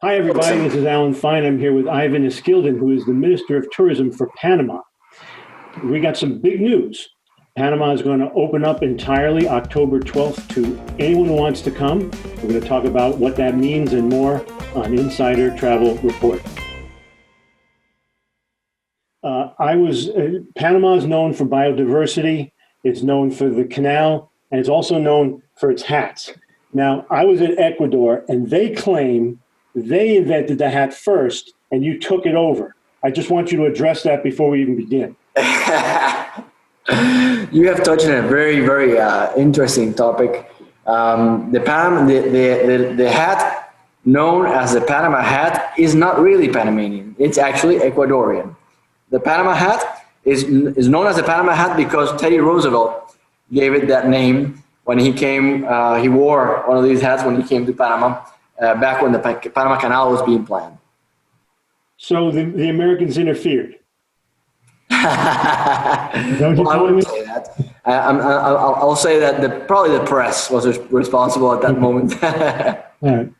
Hi, everybody. This is Alan Fine. I'm here with Ivan Iskildin, who is the Minister of Tourism for Panama. We got some big news. Panama is going to open up entirely October 12th to anyone who wants to come. We're going to talk about what that means and more on Insider Travel Report. Panama is known for biodiversity. It's known for the canal, and it's also known for its hats. Now, I was in Ecuador, and they claim they invented the hat first, and you took it over. I just want you to address that before we even begin. You have touched on a very, very interesting topic. The hat known as the Panama hat is not really Panamanian. It's actually Ecuadorian. The Panama hat is known as the Panama hat because Teddy Roosevelt gave it that name when he came. He wore one of these hats when he came to Panama back when the Panama Canal was being planned. So the Americans interfered. Well, I wouldn't say that. I'll say that probably the press was responsible at that moment. All right.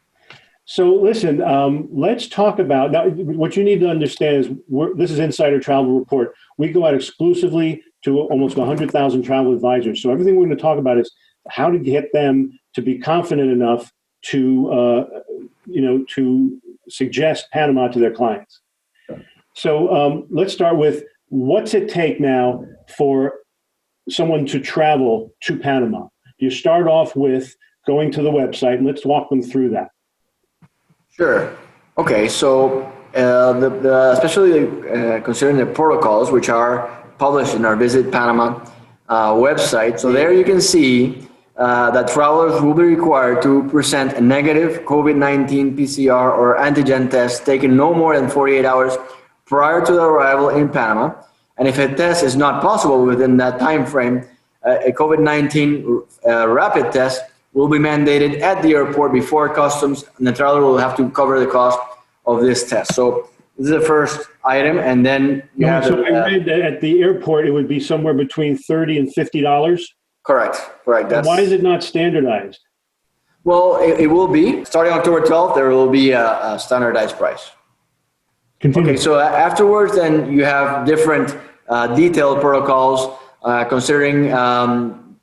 So listen, let's talk about, now what you need to understand is this is Insider Travel Report. We go out exclusively to almost 100,000 travel advisors. So everything we're going to talk about is how to get them to be confident enough to, to suggest Panama to their clients. So let's start with, what's it take now for someone to travel to Panama? You start off with going to the website, and let's walk them through that. Sure. Okay. So, especially considering the protocols which are published in our Visit Panama website. So there you can see that travelers will be required to present a negative COVID-19 PCR or antigen test taken no more than 48 hours prior to the arrival in Panama. And if a test is not possible within that time frame, a COVID-19 rapid test will be mandated at the airport before customs, and the traveler will have to cover the cost of this test. So this is the first item, and then you have. So I read that at the airport it would be somewhere between $30 and $50. Correct. Why is it not standardized? Well, it will be starting October 12th. There will be a standardized price. Continue. Okay, so afterwards, then you have different detailed protocols considering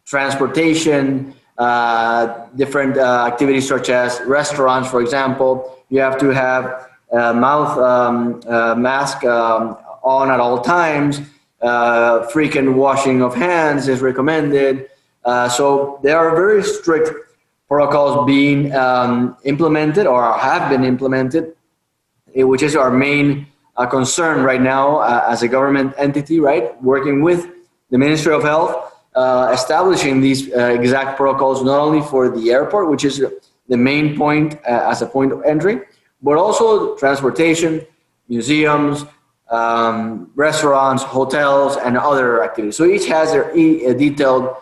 transportation. Different activities such as restaurants, for example. You have to have a mouth mask on at all times. Frequent washing of hands is recommended. So there are very strict protocols being implemented or have been implemented, which is our main concern right now as a government entity, right? Working with the Ministry of Health. Establishing these exact protocols not only for the airport, which is the main point as a point of entry, but also transportation, museums, restaurants, hotels, and other activities. So each has a detailed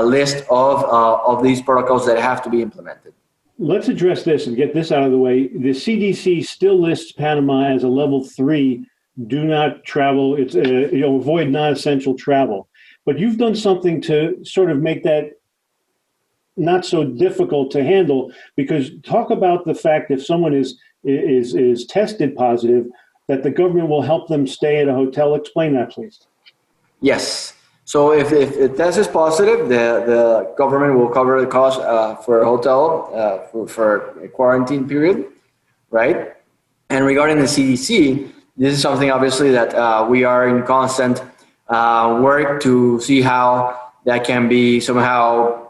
list of these protocols that have to be implemented. Let's address this and get this out of the way. The CDC still lists Panama as a level 3, do not travel. It's avoid non-essential travel. But you've done something to sort of make that not so difficult to handle, because talk about the fact if someone is tested positive, that the government will help them stay at a hotel. Explain that, please. Yes. So if the test is positive, the government will cover the cost for a hotel for a quarantine period, right? And regarding the CDC, this is something obviously that we are in constant work to see how that can be somehow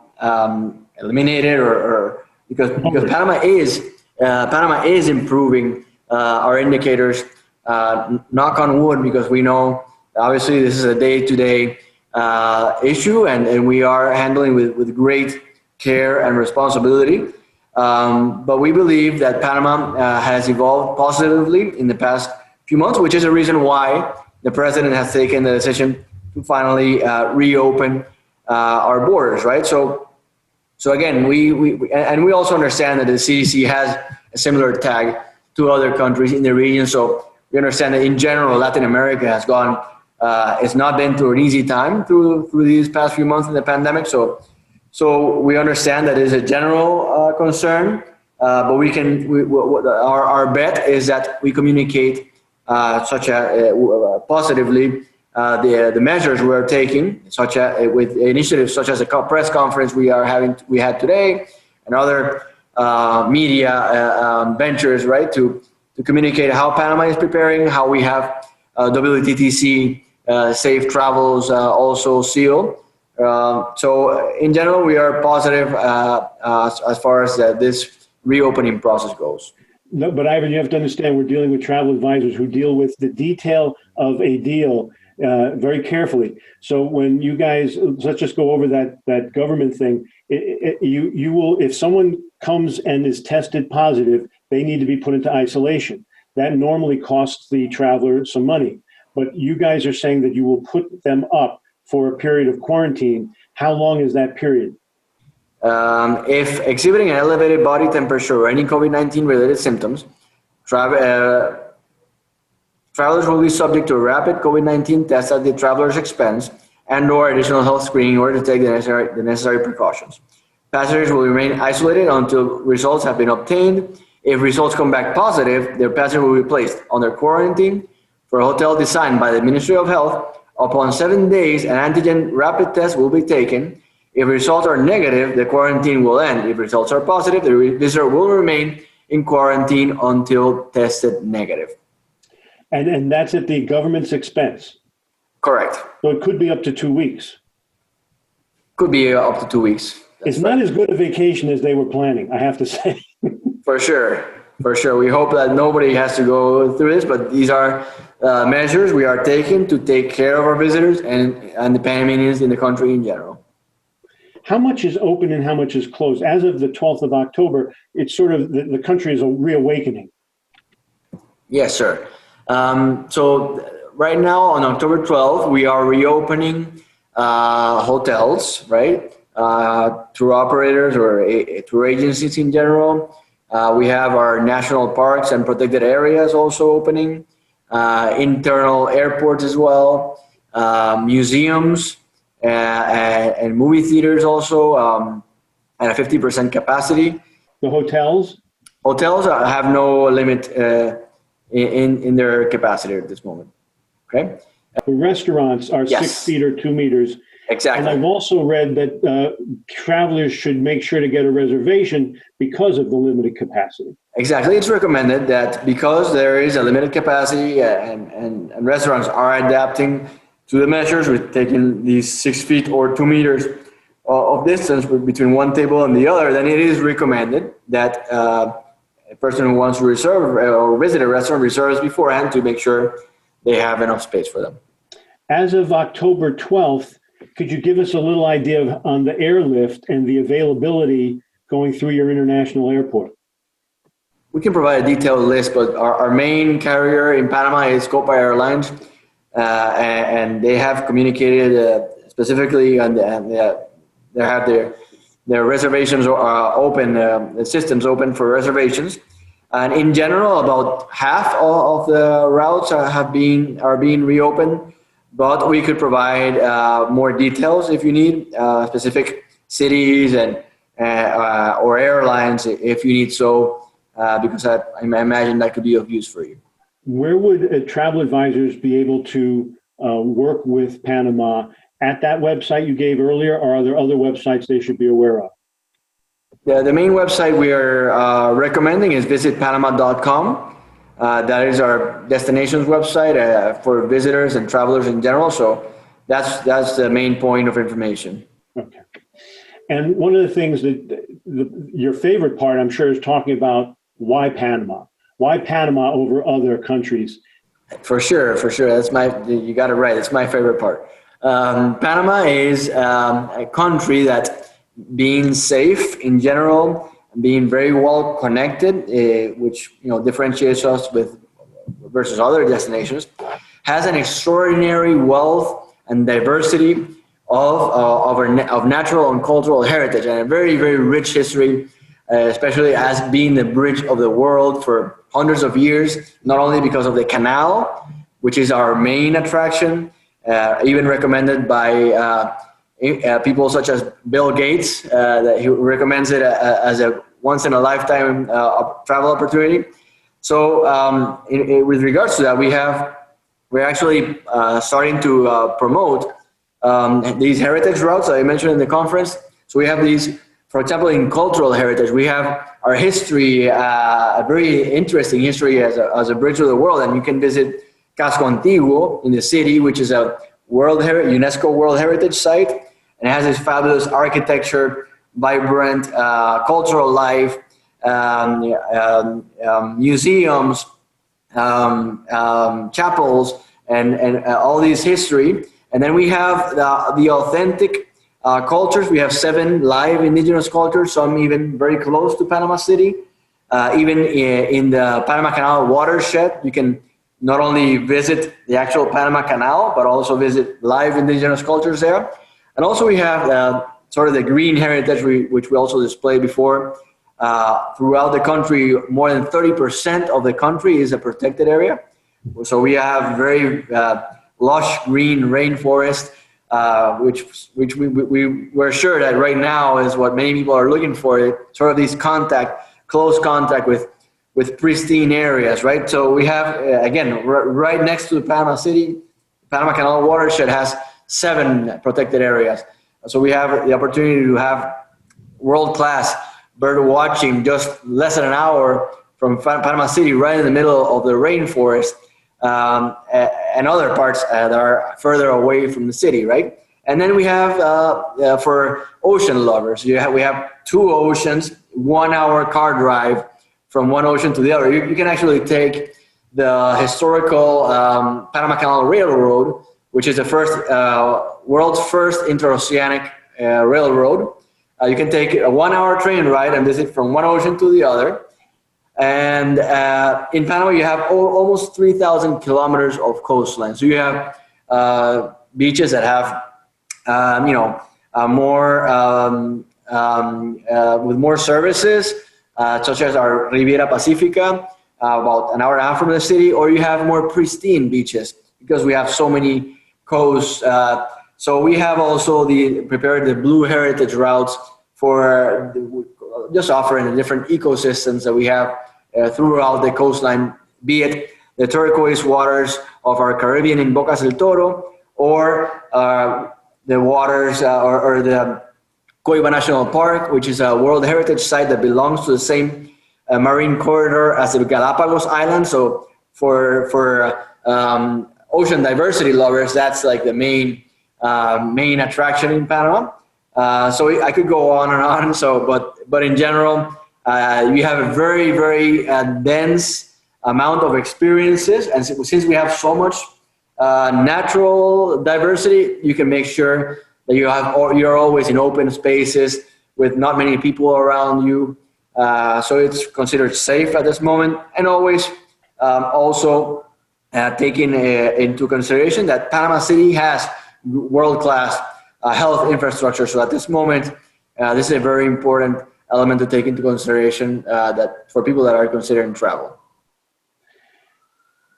eliminated, or because Panama is improving our indicators. Knock on wood, because we know obviously this is a day-to-day issue, and we are handling with great care and responsibility. But we believe that Panama has evolved positively in the past few months, which is a reason why the president has taken the decision to finally reopen our borders, right? So again, we also understand that the CDC has a similar tag to other countries in the region. So we understand that in general, Latin America has gone, it's not been through an easy time through these past few months in the pandemic. So we understand that it's a general concern, but our bet is that we communicate positively the measures we are taking, such as with initiatives such as the press conference we had today, and other media ventures, right, to communicate how Panama is preparing, how we have WTTC safe travels also sealed. So in general, we are positive as far as this reopening process goes. No, but Ivan, you have to understand we're dealing with travel advisors who deal with the detail of a deal very carefully. So when you guys, let's just go over that government thing. You will, if someone comes and is tested positive, they need to be put into isolation. That normally costs the traveler some money. But you guys are saying that you will put them up for a period of quarantine. How long is that period? If exhibiting an elevated body temperature or any COVID-19 related symptoms, travelers will be subject to a rapid COVID-19 test at the traveler's expense and/or additional health screening in order to take the necessary precautions. Passengers will remain isolated until results have been obtained. If results come back positive, their passenger will be placed under quarantine for a hotel designed by the Ministry of Health. Upon 7 days, an antigen rapid test will be taken. If results are negative, the quarantine will end. If results are positive, the visitor will remain in quarantine until tested negative. And that's at the government's expense? Correct. So it could be up to 2 weeks? Could be up to 2 weeks. It's not as good a vacation as they were planning, I have to say. For sure. For sure. We hope that nobody has to go through this, but these are measures we are taking to take care of our visitors and the Panamanians in the country in general. How much is open and how much is closed? As of the 12th of October, it's sort of the country is reawakening. Yes, sir. So right now on October 12th, we are reopening hotels, right? Through operators or through agencies in general. We have our national parks and protected areas also opening, internal airports as well, museums and movie theaters also at a 50% capacity. The hotels? Hotels have no limit in their capacity at this moment. Okay. The restaurants are 6 feet or 2 meters. Exactly. And I've also read that travelers should make sure to get a reservation because of the limited capacity. Exactly. It's recommended that because there is a limited capacity and restaurants are adapting to the measures, we're taking these 6 feet or 2 meters of distance between one table and the other, then it is recommended that a person who wants to reserve or visit a restaurant reserves beforehand to make sure they have enough space for them. As of October 12th, could you give us a little idea on the airlift and the availability going through your international airport? We can provide a detailed list, but our main carrier in Panama is Copa Airlines, and they have communicated specifically, and they have their reservations open, the systems open for reservations. And in general, about half of the routes are being reopened. But we could provide more details if you need specific cities and or airlines if you need so, because I imagine that could be of use for you. Where would travel advisors be able to work with Panama? At that website you gave earlier, or are there other websites they should be aware of? The main website we are recommending is visitpanama.com. That is our destinations website for visitors and travelers in general. So that's the main point of information. Okay. And one of the things that your favorite part, I'm sure, is talking about why Panama. Why Panama over other countries? For sure. That's you got it right. It's my favorite part. Panama is a country that, being safe in general, being very well connected, which differentiates us versus other destinations, has an extraordinary wealth and diversity of natural and cultural heritage, and a very, very rich history, especially as being the bridge of the world for hundreds of years, not only because of the canal, which is our main attraction, even recommended by people such as Bill Gates, that he recommends it as once in a lifetime travel opportunity. So with regards to that, we're actually starting to promote these heritage routes that I mentioned in the conference. So we have these, for example, in cultural heritage, we have our history, a very interesting history as a bridge of the world, and you can visit Casco Antiguo in the city, which is a UNESCO World Heritage Site, and it has this fabulous architecture, vibrant cultural life, museums, chapels, and all these history. And then we have the authentic cultures. We have 7 live indigenous cultures, some even very close to Panama City. Even in the Panama Canal watershed, you can not only visit the actual Panama Canal, but also visit live indigenous cultures there. And also we have sort of the green heritage, which we also displayed before. Throughout the country, more than 30% of the country is a protected area. So we have very lush green rainforest, which we're sure that right now is what many people are looking for, sort of these close contact with pristine areas, right? So we have, again, right next to the Panama Canal watershed has 7 protected areas. So we have the opportunity to have world-class bird watching just less than an hour from Panama City, right in the middle of the rainforest, and other parts that are further away from the city, right? And then we have, for ocean lovers, we have 2 oceans, 1-hour car drive from one ocean to the other. You can actually take the historical Panama Canal Railroad, which is the world's first interoceanic railroad. You can take a 1-hour train ride and visit from one ocean to the other. And in Panama, you have almost 3,000 kilometers of coastline. So you have beaches that have, with more services, such as our Riviera Pacifica, about an hour and a half from the city, or you have more pristine beaches because we have so many coasts. So we have also prepared the blue heritage routes for just offering the different ecosystems that we have throughout the coastline, be it the turquoise waters of our Caribbean in Bocas del Toro, or the waters or the Coiba National Park, which is a World Heritage Site that belongs to the same marine corridor as the Galapagos Islands. So for ocean diversity lovers, that's like the main attraction in Panama. So I could go on and on. So, but in general, we have a very, very dense amount of experiences, and since we have so much natural diversity, you can make sure that you're always in open spaces with not many people around you. So it's considered safe at this moment, and always also taking into consideration that Panama City has world-class health infrastructure. So at this moment, this is a very important element to take into consideration that for people that are considering travel.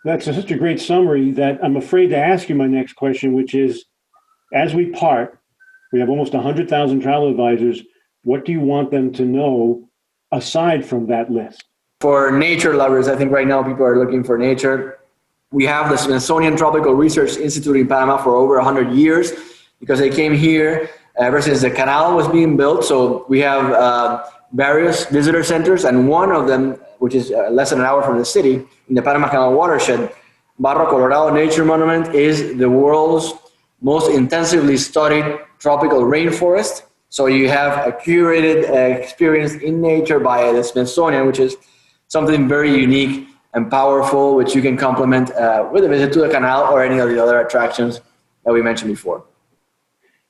That's such a great summary that I'm afraid to ask you my next question, which is, as we part, we have almost 100,000 travel advisors. What do you want them to know aside from that list? For nature lovers, I think right now people are looking for nature. We have the Smithsonian Tropical Research Institute in Panama for over 100 years because they came here ever since the canal was being built. So we have various visitor centers, and one of them, which is less than an hour from the city, in the Panama Canal watershed, Barro Colorado Nature Monument, is the world's most intensively studied tropical rainforest. So you have a curated experience in nature by the Smithsonian, which is something very unique and powerful, which you can complement with a visit to the canal or any of the other attractions that we mentioned before.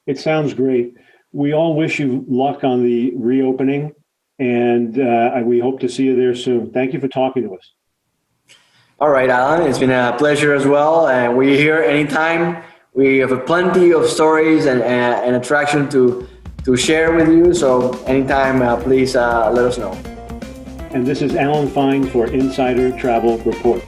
It sounds great. We all wish you luck on the reopening, and we hope to see you there soon. Thank you for talking to us. All right, Alan, it's been a pleasure as well. And we're here anytime. We have plenty of stories and attraction to share with you. So anytime, please let us know. And this is Alan Fine for Insider Travel Report.